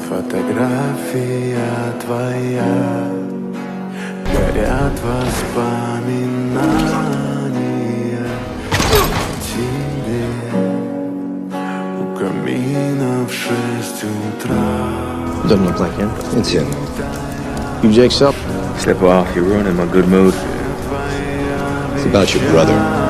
Фотография твоя, горят воспоминания тебе. У камина в 6 утра. Doesn't look like him. It's him. You Jake Self? Step off, you're ruining my good mood. It's about your brother.